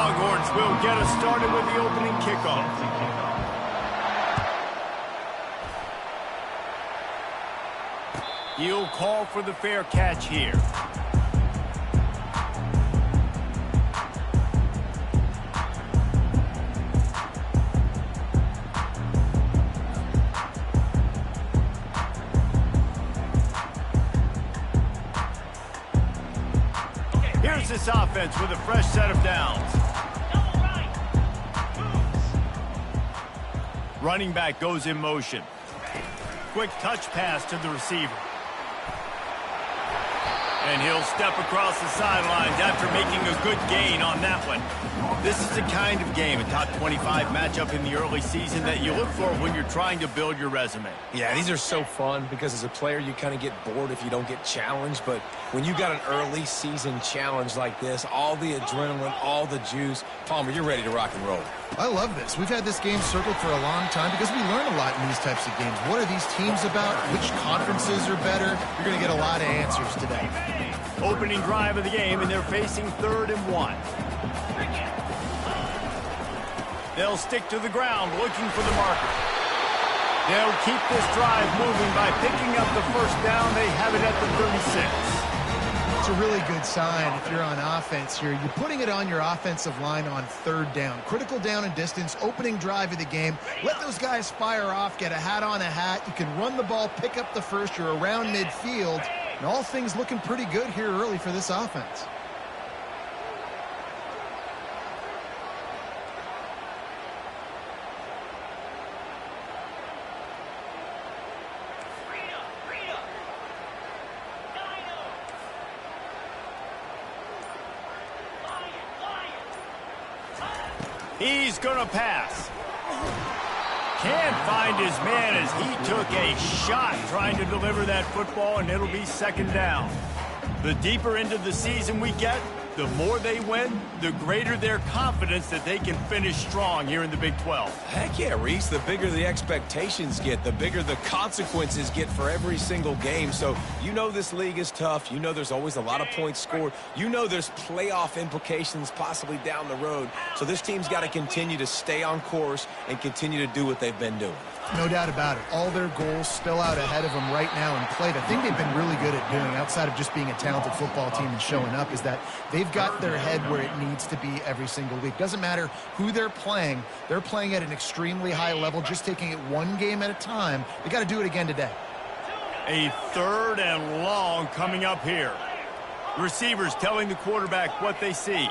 Longhorns will get us started with the opening kickoff. He'll call for the fair catch here. Here's this offense with a fresh set of downs. Running back goes in motion. Quick touch pass to the receiver. And he'll step across the sidelines after making a good gain on that one. This is the kind of game, a top 25 matchup in the early season, that you look for when you're trying to build your resume. Yeah, these are so fun because as a player, you kind of get bored if you don't get challenged. But when you got an early season challenge like this, all the adrenaline, all the juice, Palmer, you're ready to rock and roll. I love this. We've had this game circled for a long time because we learn a lot in these types of games. What are these teams about? Which conferences are better? You're going to get a lot of answers today. Opening drive of the game, and they're facing 3rd and 1. They'll stick to the ground looking for the marker. They'll keep this drive moving by picking up the first down. They have it at the 36. It's a really good sign if you're on offense here. You're putting it on your offensive line on 3rd down. Critical down and distance, opening drive of the game. Let those guys fire off, get a hat on a hat. You can run the ball, pick up the first. You're around midfield. And all things looking pretty good here early for this offense. He's going to pass. Can't find his man as he took a shot trying to deliver that football, and it'll be 2nd down. The deeper into the season we get, the more they win, the greater their confidence that they can finish strong here in the Big 12. Heck yeah, Reese. The bigger the expectations get, the bigger the consequences get for every single game. So you know this league is tough. You know there's always a lot of points scored. You know there's playoff implications possibly down the road. So this team's got to continue to stay on course and continue to do what they've been doing. No doubt about it. All their goals still out ahead of them right now in play. The thing they've been really good at doing, outside of just being a talented football team and showing up, is that they've got their head where it needs to be every single week. Doesn't matter who they're playing at an extremely high level, just taking it one game at a time. They got to do it again today. A 3rd and long coming up here. Receivers telling the quarterback what they see.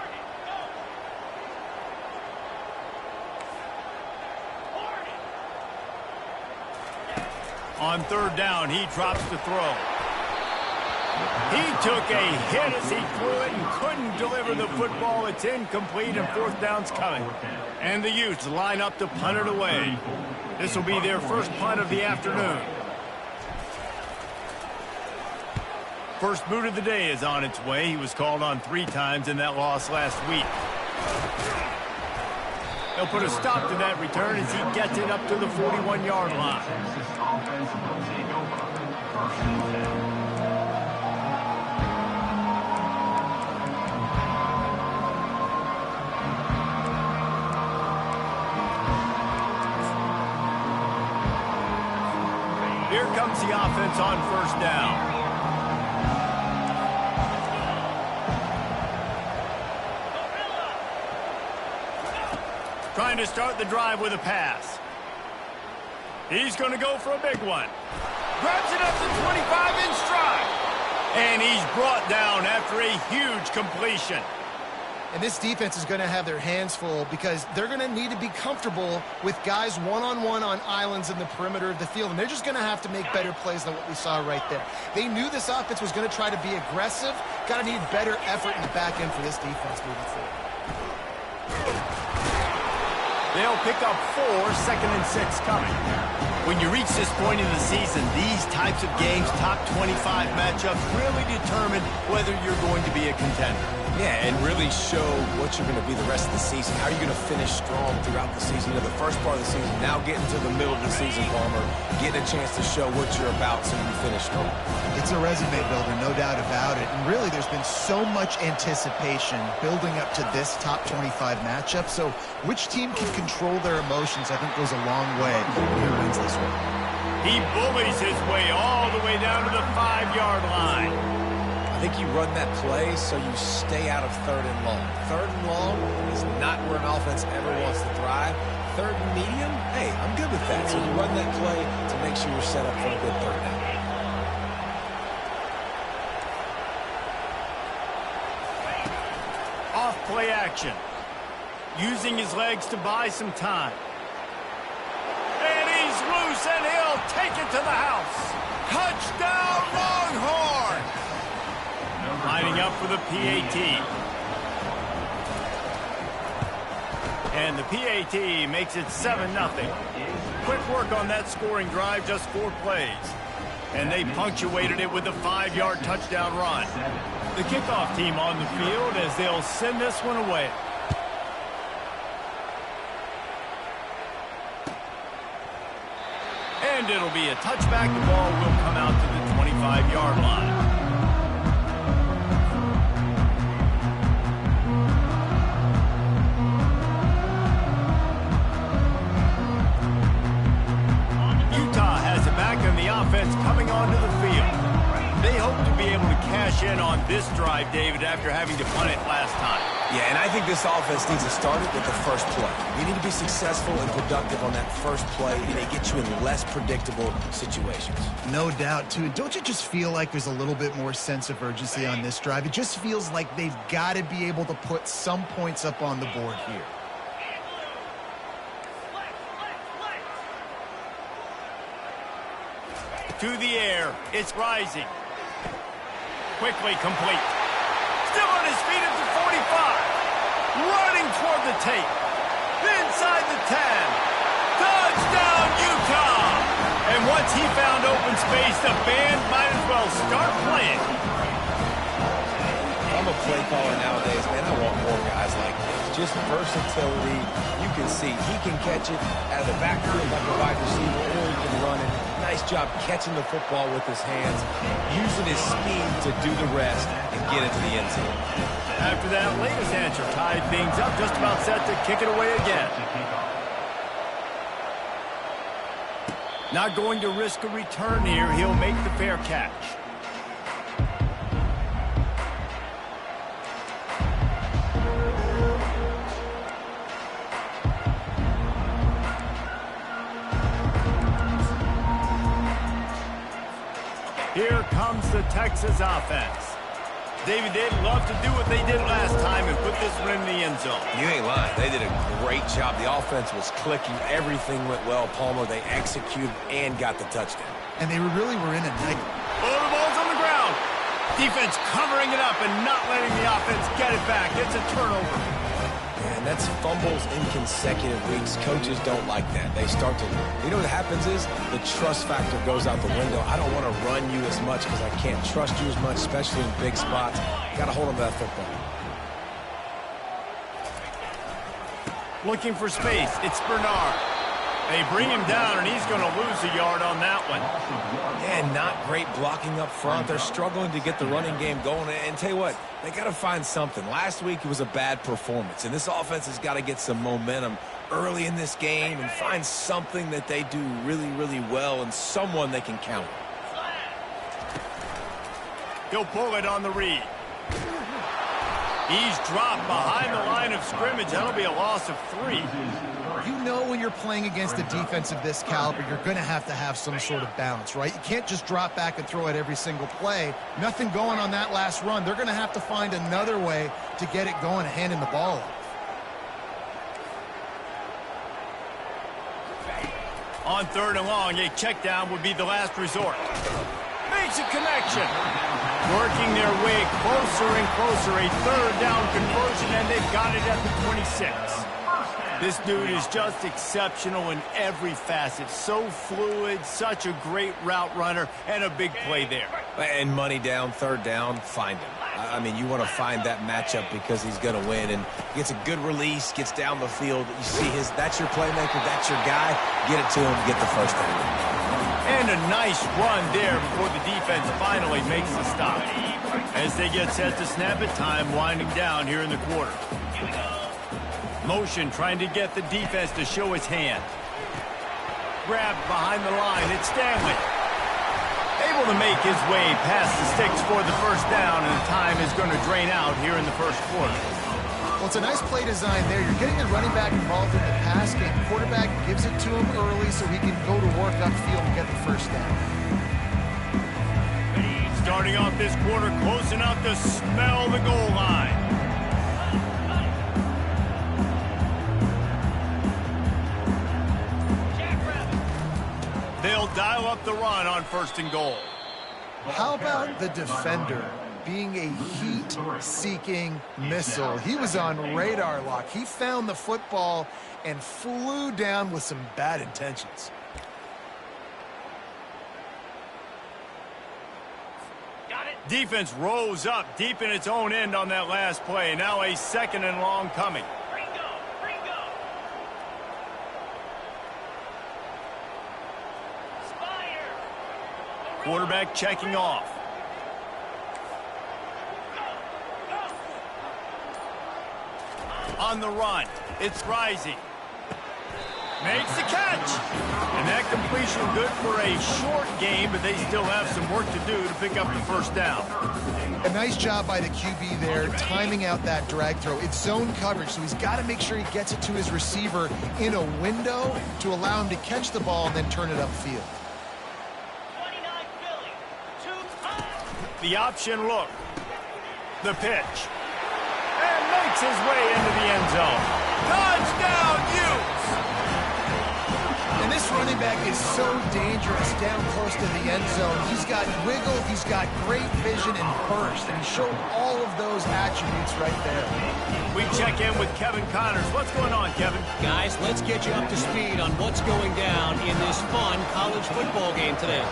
On 3rd down, he drops the throw. He took a hit as he threw it and couldn't deliver the football. It's incomplete, and 4th down's coming. And the Utes line up to punt it away. This will be their first punt of the afternoon. First boot of the day is on its way. He was called on 3 times in that loss last week. They'll put a stop to that return as he gets it up to the 41-yard line. Here comes the offense on 1st down. Trying to start the drive with a pass. He's going to go for a big one. Grabs it up to 25 in stride. And he's brought down after a huge completion. And this defense is going to have their hands full because they're going to need to be comfortable with guys one-on-one on islands in the perimeter of the field. And they're just going to have to make better plays than what we saw right there. They knew this offense was going to try to be aggressive. Got to need better effort in the back end for this defense moving forward. They'll pick up 4, 2nd and 6 coming. When you reach this point in the season, these types of games, top 25 matchups, really determine whether you're going to be a contender. Yeah, and really show what you're going to be the rest of the season. How are you going to finish strong throughout the season? You know, the first part of the season, now getting to the middle of the season, Palmer, getting a chance to show what you're about so you finish strong. It's a resume builder, no doubt about it. And really, there's been so much anticipation building up to this top 25 matchup. So which team can control their emotions, I think, goes a long way when he wins this one. He bullies his way all the way down to the 5-yard line. I think you run that play so you stay out of 3rd and long. 3rd and long is not where an offense ever wants to thrive. 3rd and medium, hey, I'm good with that. So you run that play to make sure you're set up for a good 3rd down. Off play action. Using his legs to buy some time. And he's loose, and he'll take it to the house. Touchdown, Longhorn! Lining up for the PAT. And the PAT makes it 7-0. Quick work on that scoring drive, just 4 plays. And they punctuated it with a 5-yard touchdown run. The kickoff team on the field as they'll send this one away. And it'll be a touchback. The ball will come out to the 25-yard line. Utah has it back and the offense coming onto the field. They hope to be able to cash in on this drive, David, after having to punt it last time. Yeah, and I think this offense needs to start it with the first play. You need to be successful and productive on that first play, and they get you in less predictable situations. No doubt, too. Don't you just feel like there's a little bit more sense of urgency on this drive? It just feels like they've got to be able to put some points up on the board here. To the air. It's rising. Quickly complete. Still on his feet at the 45. Running toward the tape. Inside the 10. Touchdown, Utah! And once he found open space, the band might as well start playing. I'm a play caller nowadays, man. I want more guys like this. Just versatility. You can see he can catch it out of the backfield like a wide receiver, or he can run it. Nice job catching the football with his hands, using his speed to do the rest and get into the end zone. After that latest answer tied things up, just about set to kick it away again. Not going to risk a return here. He'll make the fair catch. Here comes the Texas offense. David, they'd love to do what they did last time and put this one in the end zone. You ain't lying. They did a great job. The offense was clicking. Everything went well. Palmer, they executed and got the touchdown. And they really were in a night. Oh, the ball's on the ground. Defense covering it up and not letting the offense get it back. It's a turnover. And that's fumbles in consecutive weeks. Coaches don't like that. They start to, you know what happens is the trust factor goes out the window. I don't want to run you as much because I can't trust you as much, especially in big spots. Got to hold on to that football. Looking for space. It's Bernard. They bring him down, and he's going to lose a yard on that one. Yeah, not great blocking up front. They're struggling to get the running game going. And tell you what, they got to find something. Last week it was a bad performance, and this offense has got to get some momentum early in this game and find something that they do really, really well and someone they can count on. He'll pull it on the read. He's dropped behind the line of scrimmage. That'll be a loss of 3. You know when you're playing against a defense of this caliber, you're going to have some sort of balance, right? You can't just drop back and throw it every single play. Nothing going on that last run. They're going to have to find another way to get it going, handing the ball off. On 3rd and long, a check down would be the last resort. Makes a connection. Working their way closer and closer. A 3rd down conversion, and they've got it at the 26. This dude is just exceptional in every facet. So fluid, such a great route runner, and a big play there. And money down, third down, find him. I mean, you want to find that matchup because he's going to win. And gets a good release, gets down the field. You see that's your playmaker, that's your guy. Get it to him, get the first down. And a nice run there before the defense finally makes the stop. As they get set to snap it, time winding down here in the quarter. Motion trying to get the defense to show its hand. Grabbed behind the line. It's Stanley. Able to make his way past the sticks for the first down, and the time is going to drain out here in the first quarter. Well, it's a nice play design there. You're getting the running back involved in the pass game. Quarterback gives it to him early so he can go to work upfield and get the first down. Starting off this quarter close enough to smell the goal line. They'll dial up the run on 1st and goal. How about the defender being a heat-seeking missile? He was on radar lock. He found the football and flew down with some bad intentions. Defense rose up deep in its own end on that last play. Now a 2nd and long coming. Quarterback checking off. On the run, it's Rising. Makes the catch. And that completion good for a short game, but they still have some work to do to pick up the first down. A nice job by the QB there, timing out that drag throw. It's zone coverage, so he's got to make sure he gets it to his receiver in a window to allow him to catch the ball and then turn it upfield. The option look. The pitch. And makes his way into the end zone. Touchdown, Utes! And this running back is so dangerous down close to the end zone. He's got wiggle, he's got great vision and burst, and he showed all of those attributes right there. We check in with Kevin Connors. What's going on, Kevin? Guys, let's get you up to speed on what's going down in this fun college football game today.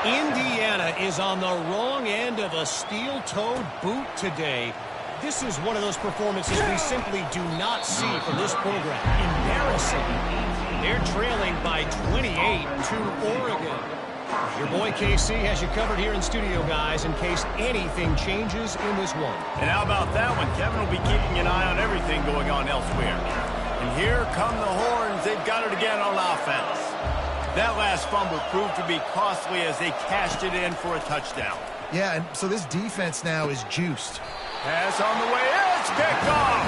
Indiana is on the wrong end of a steel-toed boot today. This is one of those performances we simply do not see from this program. Embarrassing. They're trailing by 28 to Oregon. Your boy KC has you covered here in studio, guys, in case anything changes in this one. And how about that one? Kevin will be keeping an eye on everything going on elsewhere. And here come the Horns. They've got it again on offense. That last fumble proved to be costly as they cashed it in for a touchdown. Yeah, and so this defense now is juiced. Pass on the way. It's picked off.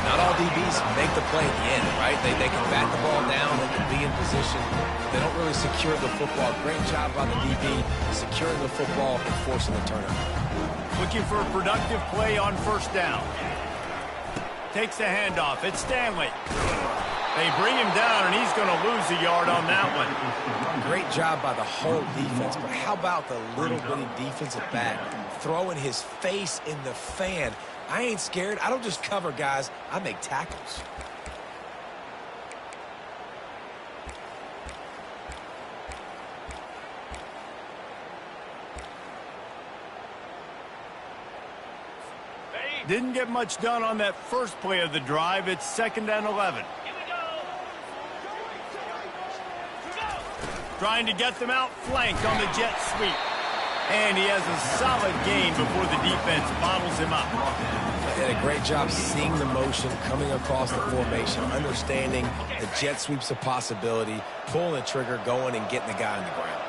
Not all DBs make the play at the end, right? They can bat the ball down. They can be in position. They don't really secure the football. Great job by the DB securing the football and forcing the turnover. Looking for a productive play on 1st down. Takes the handoff. It's Stanley. They bring him down, and he's going to lose a yard on that one. Great job by the whole defense, but how about the little bitty defensive back throwing his face in the fan? I ain't scared. I don't just cover guys. I make tackles. Didn't get much done on that first play of the drive. It's 2nd and 11. Trying to get them out flanked on the jet sweep. And he has a solid gain before the defense bottles him up. They did a great job seeing the motion, coming across the formation, understanding the jet sweep's a possibility, pulling the trigger, going and getting the guy on the ground.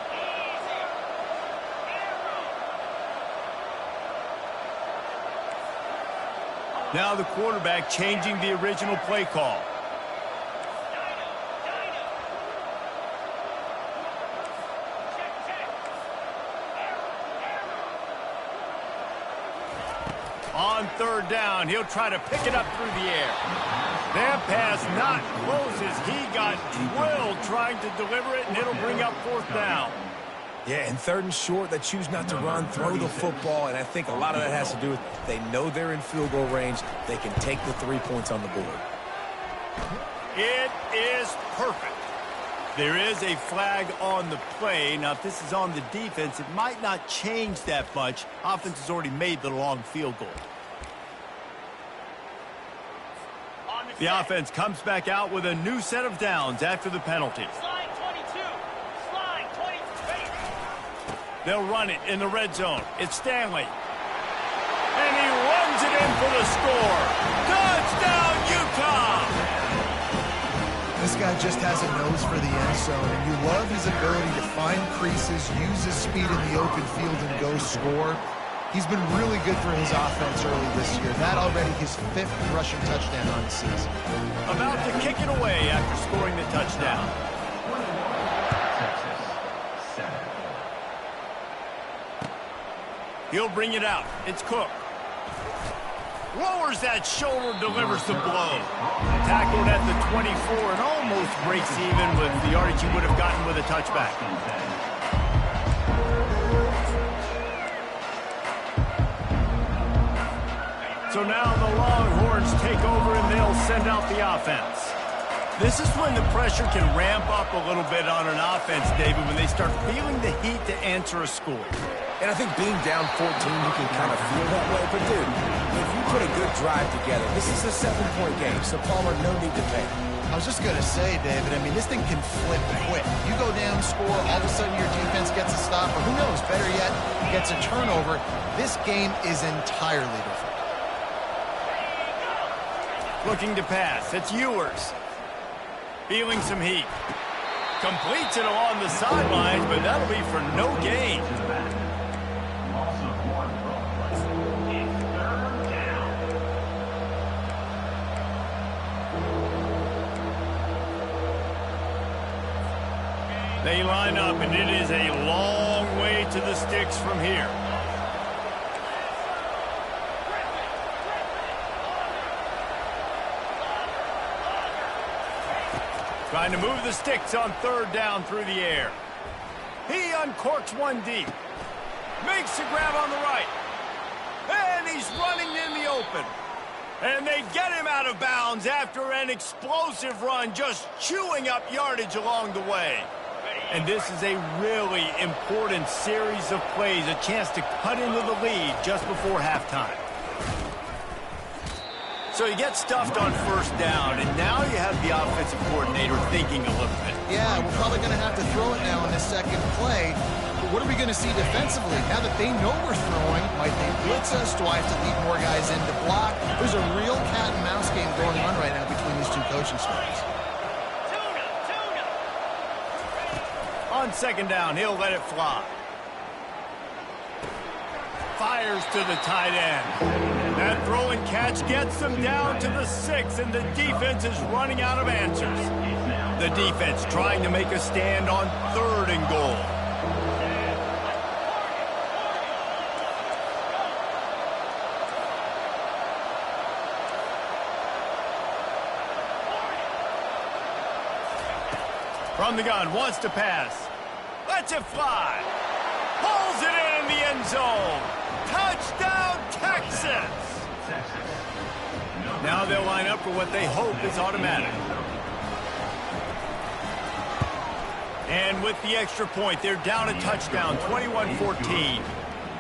Now the quarterback changing the original play call. On 3rd down, he'll try to pick it up through the air. That pass not close as he got drilled trying to deliver it, and it'll bring up 4th down. Yeah, and 3rd and short, they choose not to run, throw the football, and I think a lot of that has to do with they know they're in field goal range. They can take the 3 points on the board. It is perfect. There is a flag on the play. Now, if this is on the defense, it might not change that much. Offense has already made the long field goal. The offense comes back out with a new set of downs after the penalty. Slide 22. Slide 23. They'll run it in the red zone. It's Stanley. And he runs it in for the score. Touchdown, Utah! This guy just has a nose for the end zone, and you love his ability to find creases, use his speed in the open field, and go score. He's been really good for his offense early this year. That already his 5th rushing touchdown on the season. About to kick it away after scoring the touchdown. He'll bring it out. It's Cook. Lowers that shoulder, delivers the blow. Tackled at the 24 and almost breaks even with the yardage he would have gotten with a touchback. So now the Longhorns take over and they'll send out the offense. This is when the pressure can ramp up a little bit on an offense, David, when they start feeling the heat to answer a score. And I think being down 14, you can kind of feel that way. But, dude, if you put a good drive together, this is a 7-point game, so Palmer, no need to panic. I was just going to say, David, I mean, this thing can flip quick. You go down, score, all of a sudden your defense gets a stop, or who knows, better yet, gets a turnover. This game is entirely different. Looking to pass. It's Ewers. Feeling some heat. Completes it along the sidelines, but that'll be for no gain. They line up, and it is a long way to the sticks from here. Trying to move the sticks on 3rd down through the air. He uncorks one deep. Makes the grab on the right. And he's running in the open. And they get him out of bounds after an explosive run, just chewing up yardage along the way. And this is a really important series of plays, a chance to cut into the lead just before halftime. So you get stuffed on 1st down, and now you have the offensive coordinator thinking a little bit. Yeah, we're probably going to have to throw it now in this second play. But what are we going to see defensively? Now that they know we're throwing, might they blitz us? Do I have to leave more guys in to block? There's a real cat and mouse game going on right now between these two coaching staffs. On 2nd down, he'll let it fly. Fires to the tight end. That throw and catch gets them down to the 6, and the defense is running out of answers. The defense trying to make a stand on 3rd and goal. From the gun, wants to pass. Lets it fly. Pulls it in the end zone. Touchdown, Texas! Now they'll line up for what they hope is automatic. And with the extra point, they're down a touchdown, 21-14.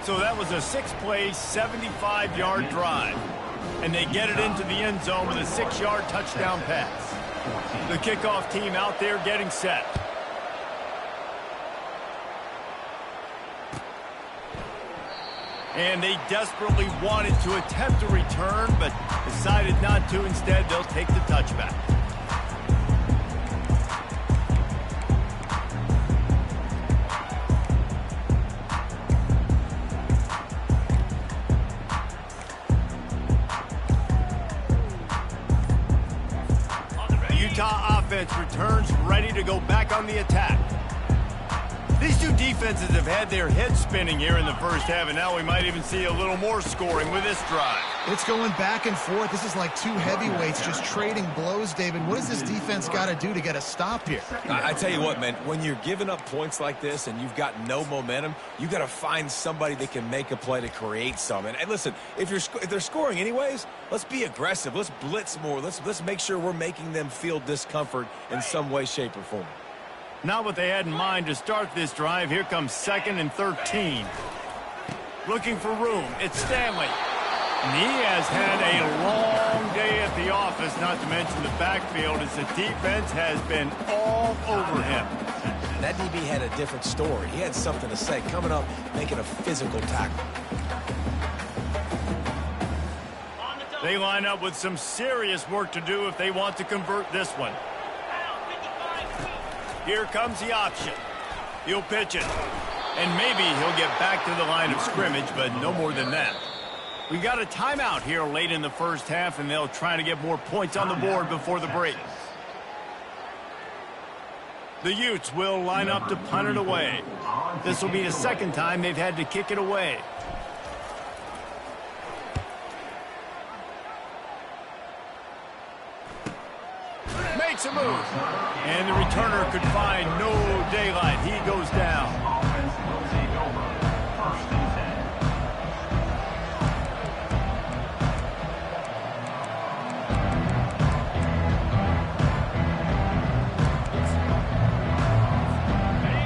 So that was a 6-play, 75-yard drive. And they get it into the end zone with a 6-yard touchdown pass. The kickoff team out there getting set. And they desperately wanted to attempt a return, but decided not to. Instead, they'll take the touchback. The Utah offense returns ready to go back on the attack. These two defenses have had their heads spinning here in the first half, and now we might even see a little more scoring with this drive. It's going back and forth. This is like two heavyweights just trading blows, David. What does this defense got to do to get a stop here? I tell you what, man, when you're giving up points like this and you've got no momentum, you got to find somebody that can make a play to create some. And listen, if they're scoring anyways, let's be aggressive. Let's blitz more. Let's make sure we're making them feel discomfort in some way, shape, or form. Not what they had in mind to start this drive. Here comes 2nd and 13. Looking for room. It's Stanley. And he has had a long day at the office, not to mention the backfield, as the defense has been all over him. That DB had a different story. He had something to say, coming up, making a physical tackle. They line up with some serious work to do if they want to convert this one. Here comes the option. He'll pitch it. And maybe he'll get back to the line of scrimmage, but no more than that. We got a timeout here late in the first half, and they'll try to get more points on the board before the break. The Utes will line up to punt it away. This will be the second time they've had to kick it away. Makes a move. And the returner could find no daylight. He goes down.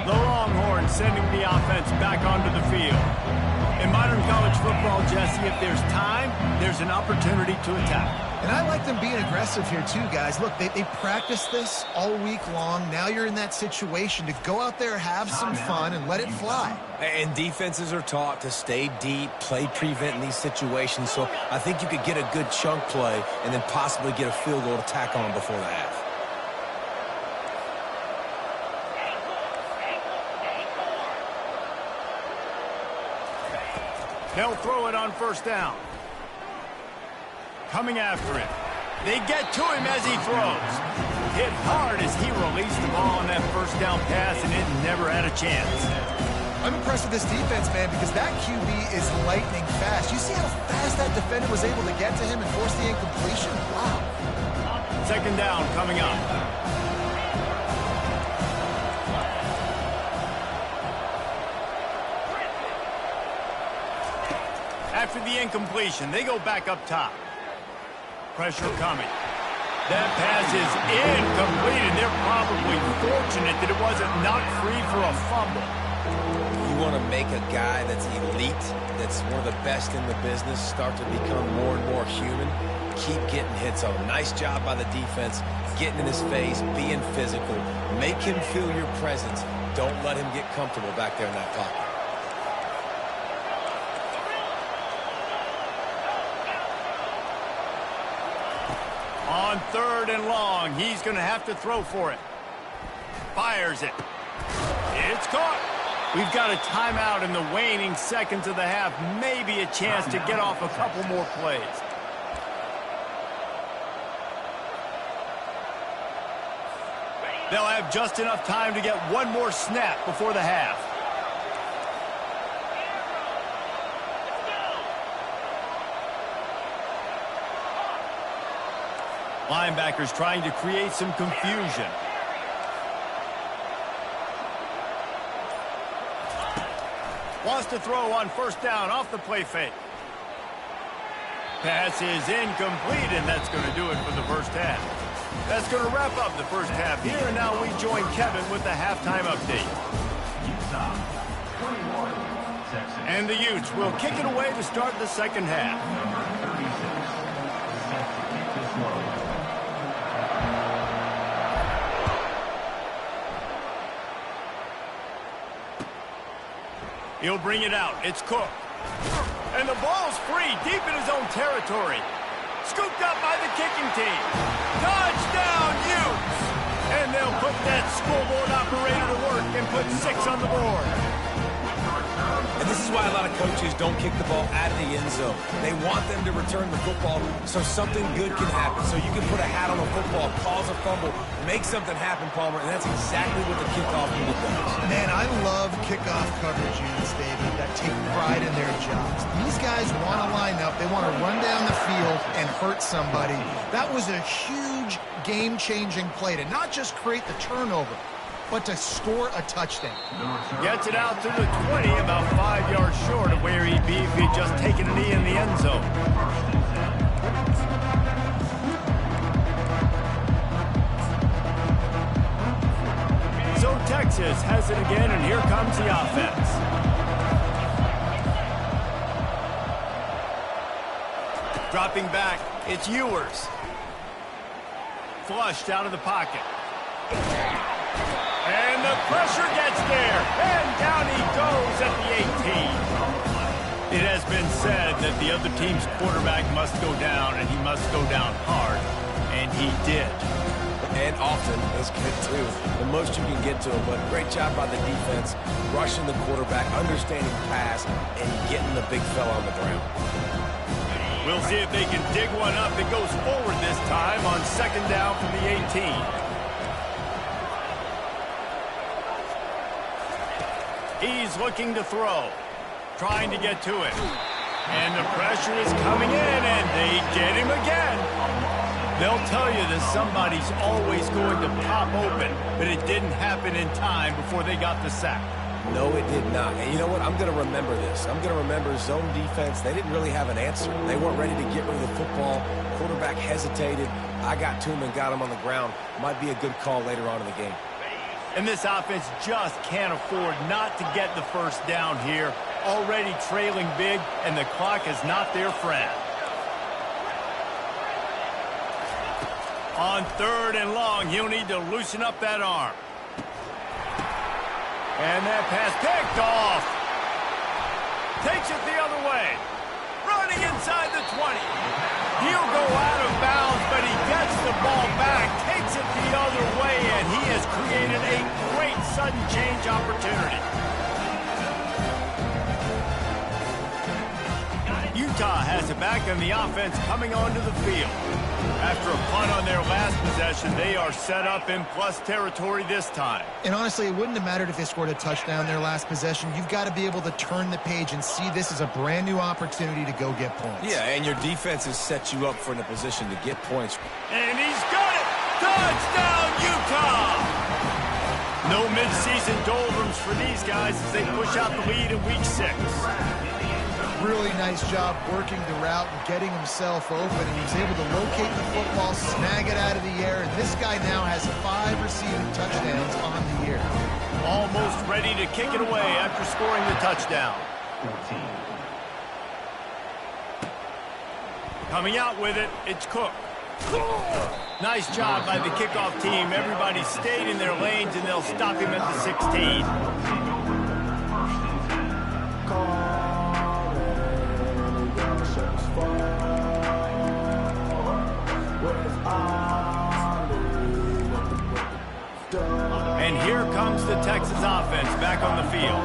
The Longhorns sending the offense back onto the field. In modern college football, Jesse, if there's time, there's an opportunity to attack. And I like them being aggressive here too, guys. Look, they practiced this all week long. Now you're in that situation to go out there, have some fun, and let it fly. And defenses are taught to stay deep, play prevent in these situations. So I think you could get a good chunk play and then possibly get a field goal to tack on before the half. They'll throw it on first down. Coming after him. They get to him as he throws. Hit hard as he released the ball on that first down pass, and it never had a chance. I'm impressed with this defense, man, because that QB is lightning fast. You see how fast that defender was able to get to him and force the incompletion? Wow. 2nd down coming up. After the incompletion, they go back up top. Pressure coming. That pass is incomplete, and they're probably fortunate that it wasn't knocked free for a fumble. You want to make a guy that's elite, that's one of the best in the business, start to become more and more human. Keep getting hits on him. Nice job by the defense, getting in his face, being physical. Make him feel your presence. Don't let him get comfortable back there in that pocket. On 3rd and long, he's going to have to throw for it. Fires it. It's caught. We've got a timeout in the waning seconds of the half. Maybe a chance to get off a couple more plays. They'll have just enough time to get one more snap before the half. Linebackers trying to create some confusion. Wants to throw on first down off the play fake. Pass is incomplete, and that's going to do it for the first half. That's going to wrap up the first half here, and now we join Kevin with the halftime update. And the Utes will kick it away to start the second half. He'll bring it out. It's Cook. And the ball's free deep in his own territory. Scooped up by the kicking team. Touchdown, Utes! And they'll put that scoreboard operator to work and put 6 on the board. And this This is why a lot of coaches don't kick the ball out of the end zone. They want them to return the football so something good can happen. So you can put a hat on a football, cause a fumble, make something happen, Palmer, and that's exactly what the kickoff unit does. Man, I love kickoff coverage units, David, that take pride in their jobs. These guys want to line up. They want to run down the field and hurt somebody. That was a huge game-changing play to not just create the turnover, but to score a touchdown. Gets it out to the 20, about 5 yards short of where he'd be if he'd just taken a knee in the end zone. So Texas has it again, and here comes the offense. Dropping back, it's Ewers. Flushed out of the pocket. And the pressure gets there, and down he goes at the 18. It has been said that the other team's quarterback must go down, and he must go down hard, and he did. And often, that's good too. The most you can get to him, but great job by the defense, rushing the quarterback, understanding the pass, and getting the big fella on the ground. We'll see if they can dig one up. It goes forward this time on second down from the 18. He's looking to throw, trying to get to it. And the pressure is coming in, and they get him again. They'll tell you that somebody's always going to pop open, but it didn't happen in time before they got the sack. No, it did not. And you know what? I'm going to remember this. I'm going to remember zone defense. They didn't really have an answer. They weren't ready to get rid of the football. Quarterback hesitated. I got to him and got him on the ground. Might be a good call later on in the game. And this offense just can't afford not to get the first down here. Already trailing big, and the clock is not their friend. On third and long, he'll need to loosen up that arm. And that pass picked off. Takes it the other way. Running inside the 20. He'll go out of bounds, but he gets the ball back, takes it the other way, and he has created a great sudden change opportunity. Utah has it back, and the offense coming onto the field. After a punt on their last possession, they are set up in plus territory this time. And honestly, it wouldn't have mattered if they scored a touchdown their last possession. You've got to be able to turn the page and see this as a brand new opportunity to go get points. Yeah, and your defense has set you up for in a position to get points. And he's got it! Touchdown, Utah! No midseason doldrums for these guys as they push out the lead in Week 6. Really nice job working the route and getting himself open, and he was able to locate the football, snag it out of the air, and this guy now has 5 receiving touchdowns on the year. Almost ready to kick it away after scoring the touchdown. Coming out with it, it's Cook. Nice job by the kickoff team. Everybody stayed in their lanes, and they'll stop him at the 16. And here comes the Texas offense back on the field.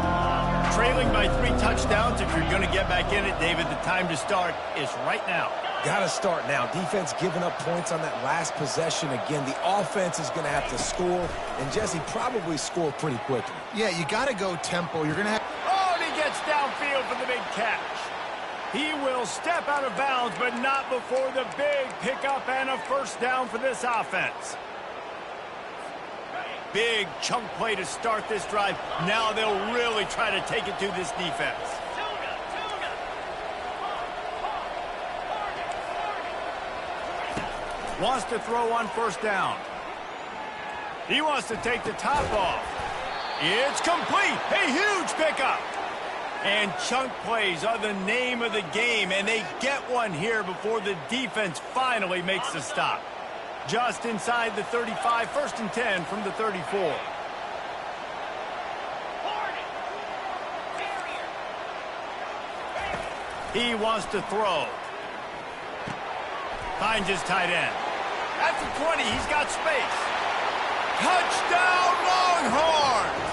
Trailing by 3 touchdowns. If you're going to get back in it, David, the time to start is right now. Got to start now. Defense giving up points on that last possession. Again, the offense is going to have to score, and Jesse probably score pretty quickly. Yeah, you got to go tempo. You're going to have... Oh, and he gets downfield for the big catch. He will step out of bounds, but not before the big pickup and a first down for this offense. Big chunk play to start this drive. Now they'll really try to take it to this defense. Wants to throw on first down. He wants to take the top off. It's complete. A huge pickup. And chunk plays are the name of the game, and they get one here before the defense finally makes the stop. Just inside the 35, 1st and 10 from the 34. He wants to throw. Finds his tight end. At the 20, he's got space. Touchdown, Longhorns!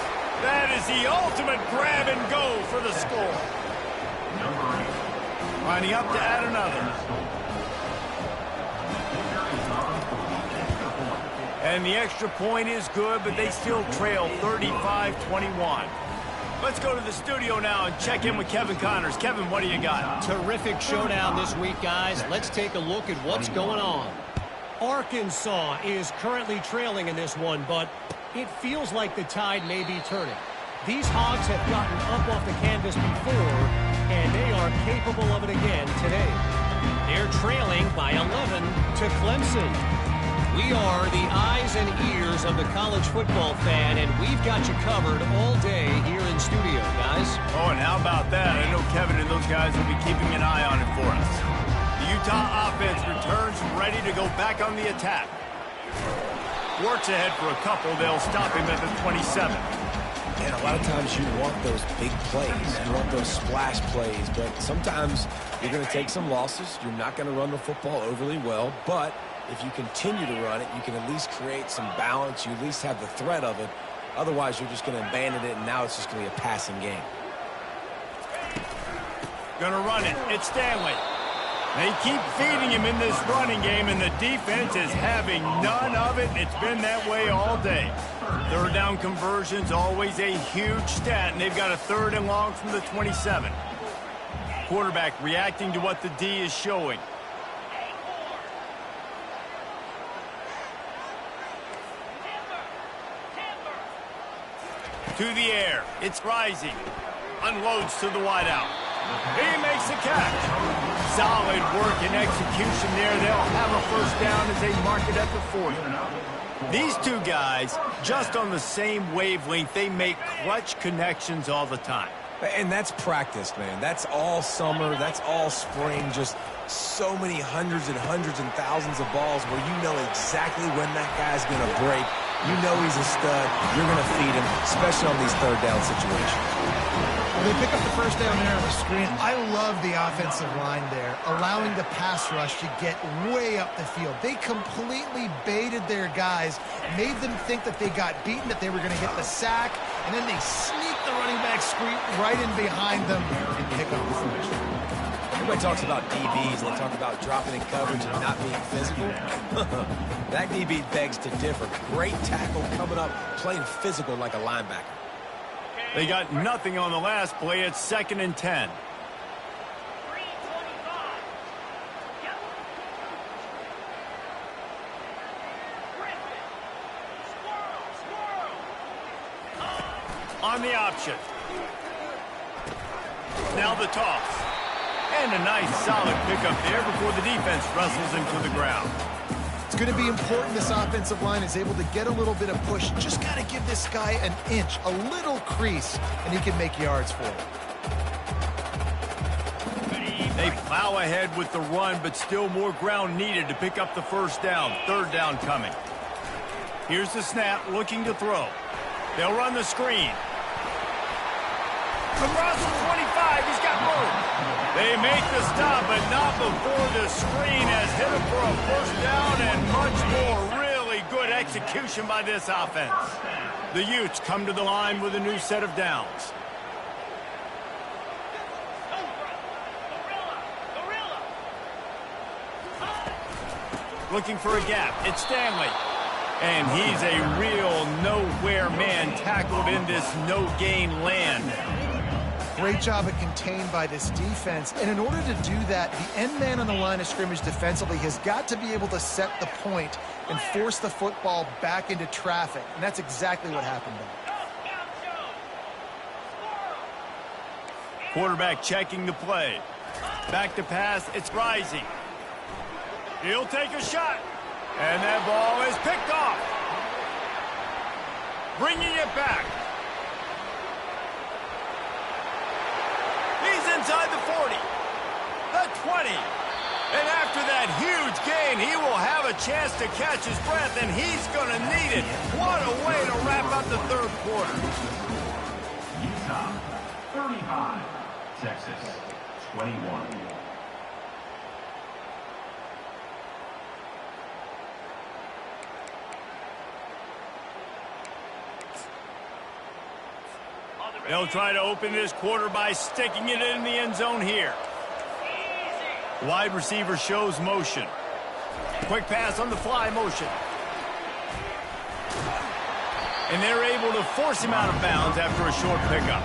That is the ultimate grab and go for the score. Lining up to add another. And the extra point is good, but they still trail 35-21. Let's go to the studio now and check in with Kevin Connors. Kevin, what do you got? Terrific showdown this week, guys. Let's take a look at what's going on. Arkansas is currently trailing in this one, but it feels like the tide may be turning. These Hogs have gotten up off the canvas before, and they are capable of it again today. They're trailing by 11 to Clemson. We are the eyes and ears of the college football fan, and we've got you covered all day here in studio, guys. Oh, and how about that? I know Kevin and those guys will be keeping an eye on it for us. The Utah offense returns ready to go back on the attack. Works ahead for a couple. They'll stop him at the 27. And a lot of times you want those big plays. You want those splash plays. But sometimes you're going to take some losses. You're not going to run the football overly well. But if you continue to run it, you can at least create some balance. You at least have the threat of it. Otherwise, you're just going to abandon it, and now it's just going to be a passing game. Going to run it. It's Stanley. They keep feeding him in this running game, and the defense is having none of it. It's been that way all day. Third down conversions, always a huge stat, and they've got a 3rd and long from the 27. Quarterback reacting to what the D is showing. To the air. It's Rising. Unloads to the wideout. He makes the catch. Solid work and execution there. They'll have a 1st down as they mark it at the 40. These two guys, just on the same wavelength, they make clutch connections all the time. And that's practice, man. That's all summer. That's all spring. Just so many hundreds and thousands of balls where you know exactly when that guy's going to break. You know he's a stud. You're going to feed him, especially on these 3rd down situations. Well, they pick up the 1st down there on the screen. I love the offensive line there, allowing the pass rush to get way up the field. They completely baited their guys, made them think that they got beaten, that they were going to get the sack, and then they sneaked the running back screen right in behind them and pick up the first. Everybody talks about DBs. They talk about dropping in coverage and not being physical. That DB begs to differ. Great tackle coming up, playing physical like a linebacker. They got nothing on the last play. It's 2nd and 10. 3:25. Yep. Griffin. Squirrel. On the option. Now the toss. And a nice solid pickup there before the defense wrestles him to the ground. It's going to be important this offensive line is able to get a little bit of push. Just got to give this guy an inch, a little crease, and he can make yards for it. They plow ahead with the run, but still more ground needed to pick up the 1st down. 3rd down coming. Here's the snap, looking to throw. They'll run the screen. Across the 25, he's got room. They make the stop, but not before the screen has hit him for a 1st down and much more. Really good execution by this offense. The Utes come to the line with a new set of downs. Looking for a gap. It's Stanley. And he's a real nowhere man tackled in this no-gain land. Great job at contained by this defense. And in order to do that, the end man on the line of scrimmage defensively has got to be able to set the point and force the football back into traffic. And that's exactly what happened there. Quarterback checking the play. Back to pass. It's Rising. He'll take a shot. And that ball is picked off. Bringing it back. He's inside the 40, the 20. And after that huge gain, he will have a chance to catch his breath, and he's going to need it. What a way to wrap up the 3rd quarter. Utah, 35. Texas, 21. They'll try to open this quarter by sticking it in the end zone here. Wide receiver shows motion. Quick pass on the fly motion. And they're able to force him out of bounds after a short pickup.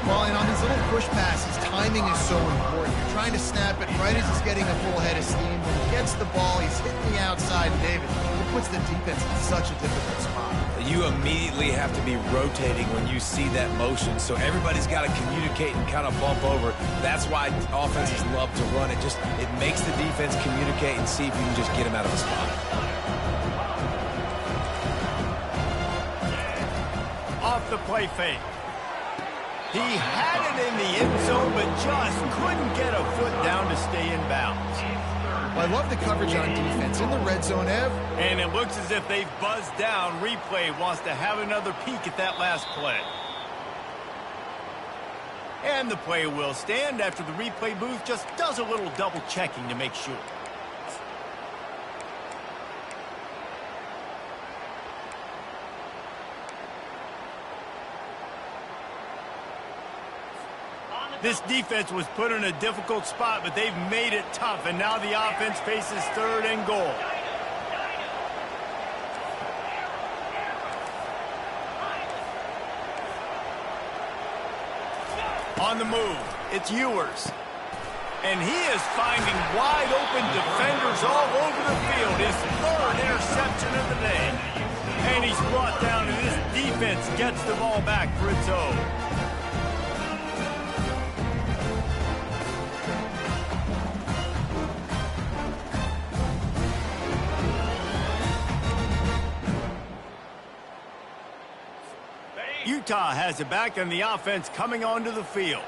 Well, and on these little push passes, timing is so important. You're trying to snap it right as he's getting a full head of steam. When he gets the ball, he's hitting the outside, David. It puts the defense in such a difficult spot. You immediately have to be rotating when you see that motion, so everybody's got to communicate and kind of bump over. That's why offenses love to run it. It makes the defense communicate and see if you can just get him out of the spot. Off the play fake. He had it in the end zone, but just couldn't get a foot down to stay in bounds. Well, I love the coverage on defense in the red zone, Ev. And it looks as if they've buzzed down. Replay wants to have another peek at that last play. And the play will stand after the replay booth just does a little double checking to make sure. This defense was put in a difficult spot, but they've made it tough, and now the offense faces third and goal. On the move, it's Ewers. And he is finding wide-open defenders all over the field. His third interception of the day. And he's brought down, and this defense gets the ball back for its own. Utah has it back on the offense coming onto the field.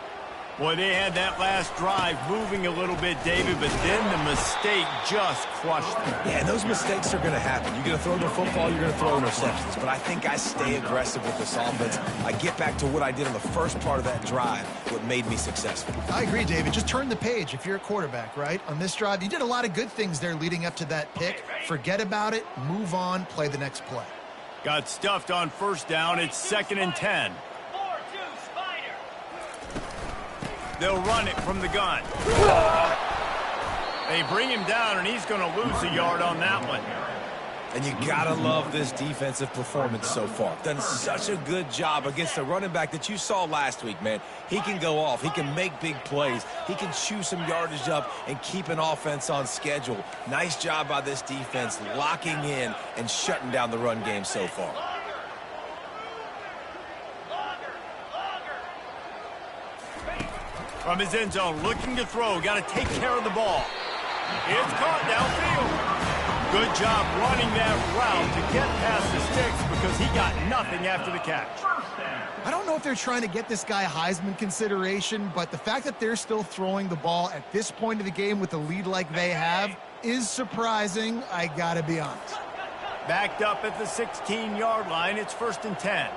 Boy, they had that last drive moving a little bit, David, but then the mistake just crushed them. Yeah, and those mistakes are going to happen. You're going to throw the football, you're going to throw interceptions. But I think I stay aggressive with this offense. I get back to what I did on the first part of that drive, what made me successful. I agree, David. Just turn the page if you're a quarterback, right? On this drive, you did a lot of good things there leading up to that pick. Forget about it, move on, play the next play. Got stuffed on first down. It's 2nd and 10. 4-2 Spider. They'll run it from the gun. They bring him down, and he's going to lose a yard on that one. And you got to love this defensive performance so far. Done such a good job against the running back that you saw last week, man. He can go off. He can make big plays. He can chew some yardage up and keep an offense on schedule. Nice job by this defense locking in and shutting down the run game so far. From his end zone, looking to throw. Got to take care of the ball. It's caught downfield. Good job running that route to get past the sticks because he got nothing after the catch. I don't know if they're trying to get this guy Heisman consideration, but the fact that they're still throwing the ball at this point of the game with a lead like they have is surprising, I gotta be honest. Backed up at the 16-yard line, it's 1st and 10.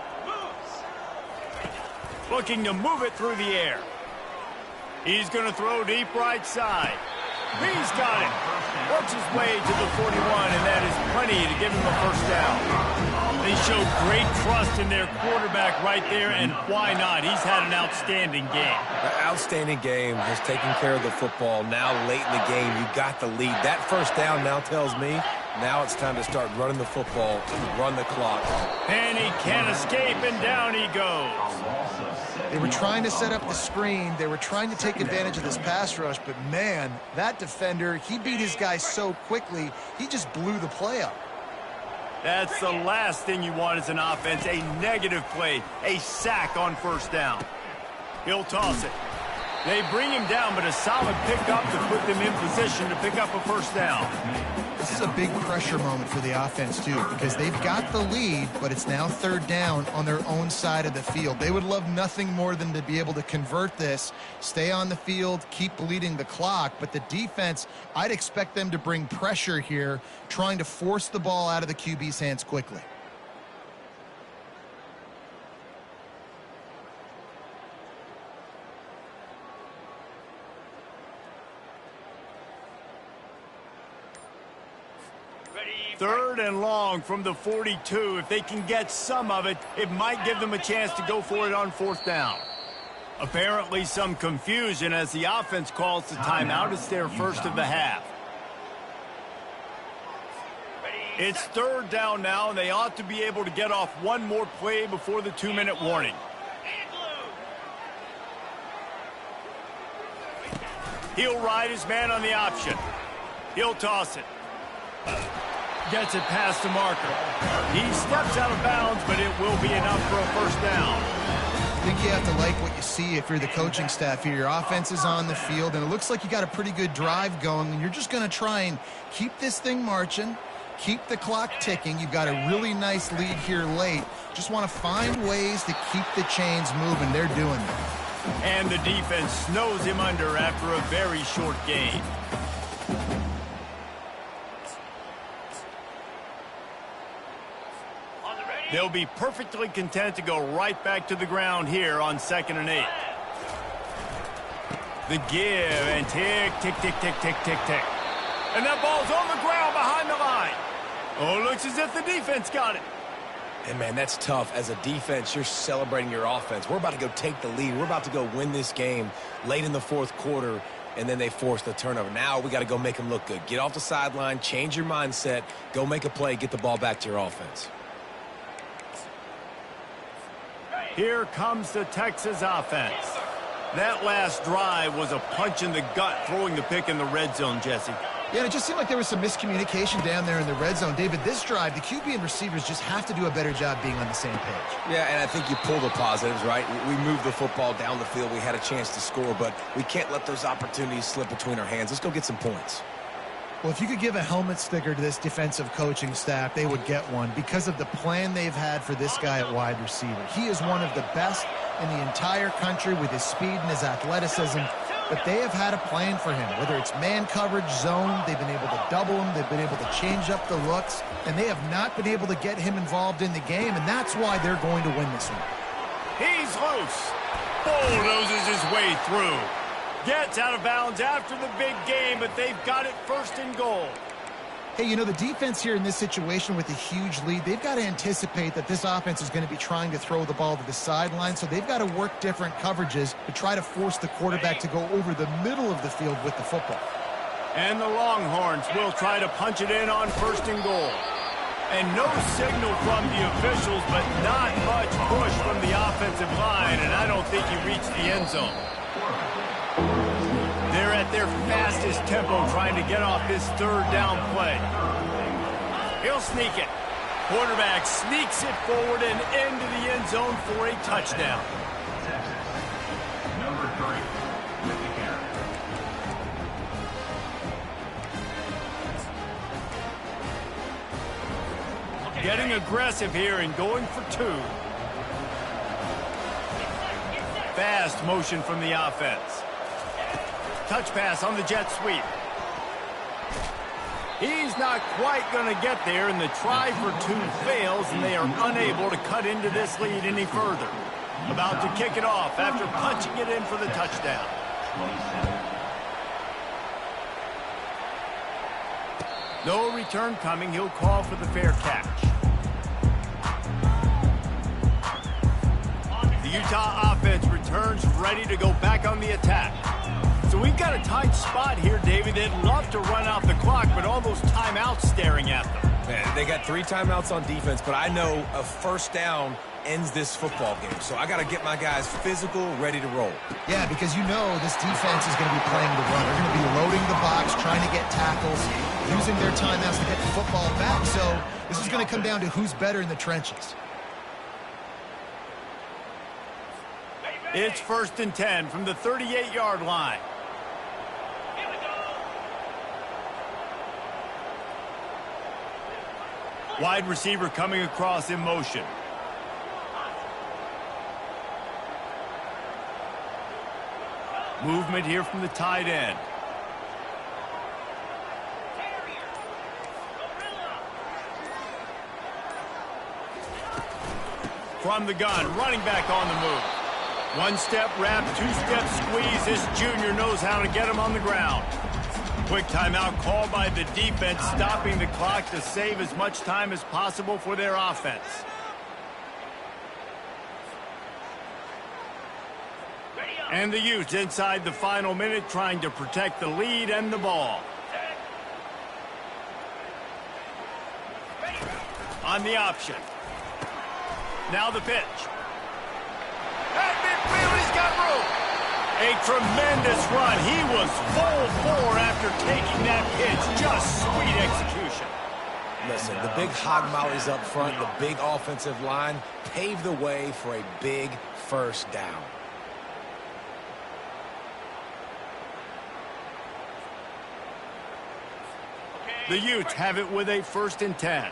Looking to move it through the air. He's going to throw deep right side. He's got it. Works his way to the 41, and that is plenty to give him a first down. They showed great trust in their quarterback right there, and why not? He's had an outstanding game. Outstanding game, has taken care of the football. Now late in the game, you got the lead. That first down now tells me now it's time to start running the football, run the clock. And he can't escape, and down he goes. They were trying to set up the screen. They were trying to take advantage of this pass rush, but man, that defender, he beat his guy so quickly, he just blew the play up. That's the last thing you want as an offense, a negative play, a sack on first down. He'll toss it. They bring him down, but a solid pickup to put them in position to pick up a first down. This is a big pressure moment for the offense, too, because they've got the lead, but it's now 3rd down on their own side of the field. They would love nothing more than to be able to convert this, stay on the field, keep bleeding the clock, but the defense, I'd expect them to bring pressure here, trying to force the ball out of the QB's hands quickly. Third and long from the 42. If they can get some of it, it might give them a chance to go for it on fourth down. Apparently some confusion as the offense calls the timeout. It's their first of the half. It's third down now, and they ought to be able to get off one more play before the 2-minute warning. He'll ride his man on the option. He'll toss it. Gets it past the marker. He steps out of bounds, but it will be enough for a first down. I think you have to like what you see if you're the coaching staff here. Your offense is on the field, and it looks like you got a pretty good drive going, and you're just going to try and keep this thing marching, keep the clock ticking. You've got a really nice lead here late. Just want to find ways to keep the chains moving. They're doing that. And the defense snows him under after a very short gain. They'll be perfectly content to go right back to the ground here on 2nd and 8. The give and tick, tick, tick, tick, tick, tick, tick. And that ball's on the ground behind the line. Oh, it looks as if the defense got it. And, man, that's tough. As a defense, you're celebrating your offense. We're about to go take the lead. We're about to go win this game late in the fourth quarter, and then they force the turnover. Now we got to go make them look good. Get off the sideline, change your mindset, go make a play, get the ball back to your offense. Here comes the Texas offense. That last drive was a punch in the gut, throwing the pick in the red zone, Jesse. Yeah, it just seemed like there was some miscommunication down there in the red zone. David, this drive, the QB and receivers just have to do a better job being on the same page. Yeah, and I think you pull the positives, right? We moved the football down the field. We had a chance to score, but we can't let those opportunities slip between our hands. Let's go get some points. Well, if you could give a helmet sticker to this defensive coaching staff, they would get one because of the plan they've had for this guy at wide receiver. He is one of the best in the entire country with his speed and his athleticism, but they have had a plan for him. Whether it's man coverage, zone, they've been able to double him, they've been able to change up the looks, and they have not been able to get him involved in the game, and that's why they're going to win this one. He's loose. Bulldozes his way through. Gets out of bounds after the big game, but they've got it first and goal. Hey, you know, the defense here in this situation with a huge lead, they've got to anticipate that this offense is going to be trying to throw the ball to the sideline, so they've got to work different coverages to try to force the quarterback to go over the middle of the field with the football. And the Longhorns will try to punch it in on first and goal. And no signal from the officials, but not much push from the offensive line, and I don't think he reached the end zone. They're at their fastest tempo trying to get off this third down play. He'll sneak it. Quarterback sneaks it forward and into the end zone for a touchdown. Number 3, with the carry. Getting aggressive here and going for 2. Fast motion from the offense. Touch pass on the jet sweep. He's not quite going to get there, and the try for 2 fails, and they are unable to cut into this lead any further. About to kick it off after punching it in for the touchdown. 27. No return coming. He'll call for the fair catch. The Utah offense returns ready to go back on the attack. So we've got a tight spot here, David. They'd love to run out the clock, but all those timeouts staring at them. Man, they got 3 timeouts on defense, but I know a first down ends this football game. So I got to get my guys physical, ready to roll. Yeah, because you know this defense is going to be playing the run. They're going to be loading the box, trying to get tackles, using their timeouts to get the football back. So this is going to come down to who's better in the trenches. It's 1st and 10 from the 38-yard line. Wide receiver coming across in motion. Movement here from the tight end. From the gun, running back on the move. 1-step wrap, 2-step squeeze. This junior knows how to get him on the ground. Quick timeout called by the defense, stopping the clock to save as much time as possible for their offense. And the Utes inside the final minute trying to protect the lead and the ball. On the option. Now the pitch. At midfield, he's got room. A tremendous run. He was full bore after taking that pitch. Just sweet execution. Listen, the big hog mollies up front, the big offensive line paved the way for a big first down. The Utes have it with a 1st and 10.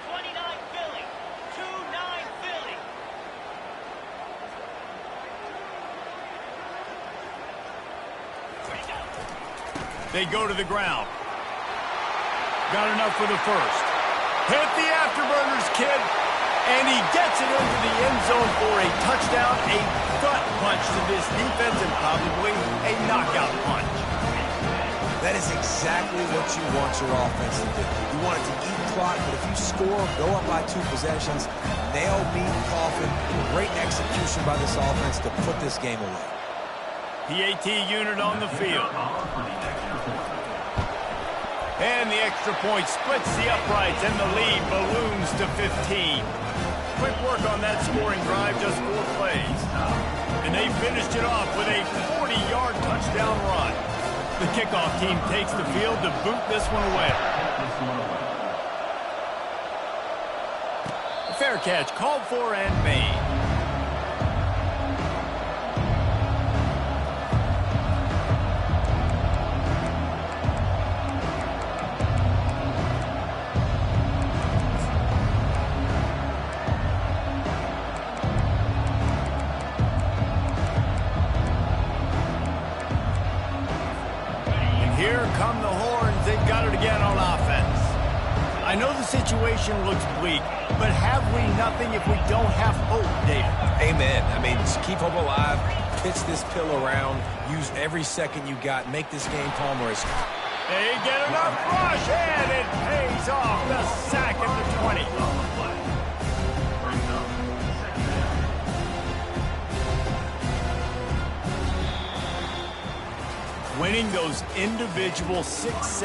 29 Philly. 2-9 Philly. They go to the ground. Got enough for the first. Hit the afterburners, kid. And he gets it into the end zone for a touchdown, a gut punch to this defense, and probably a knockout punch. That is exactly what you want your offense to do. You want it to eat clock, but if you score, go up by 2 possessions, nail, meet, coffin, great execution by this offense to put this game away. PAT unit on the field. And the extra point splits the uprights, and the lead balloons to 15. Quick work on that scoring drive, just 4 plays. And they finished it off with a 40-yard touchdown run. The kickoff team takes the field to boot this one away. A fair catch called for and made. Here come the horns. They've got it again on offense. I know the situation looks bleak, but have we nothing if we don't have hope, David? Amen. I mean, just keep hope alive, pitch this pill around, use every second you got, make this game Palmer's. They get enough rush, and it pays off. The sack at the 20. Winning those individual 6-7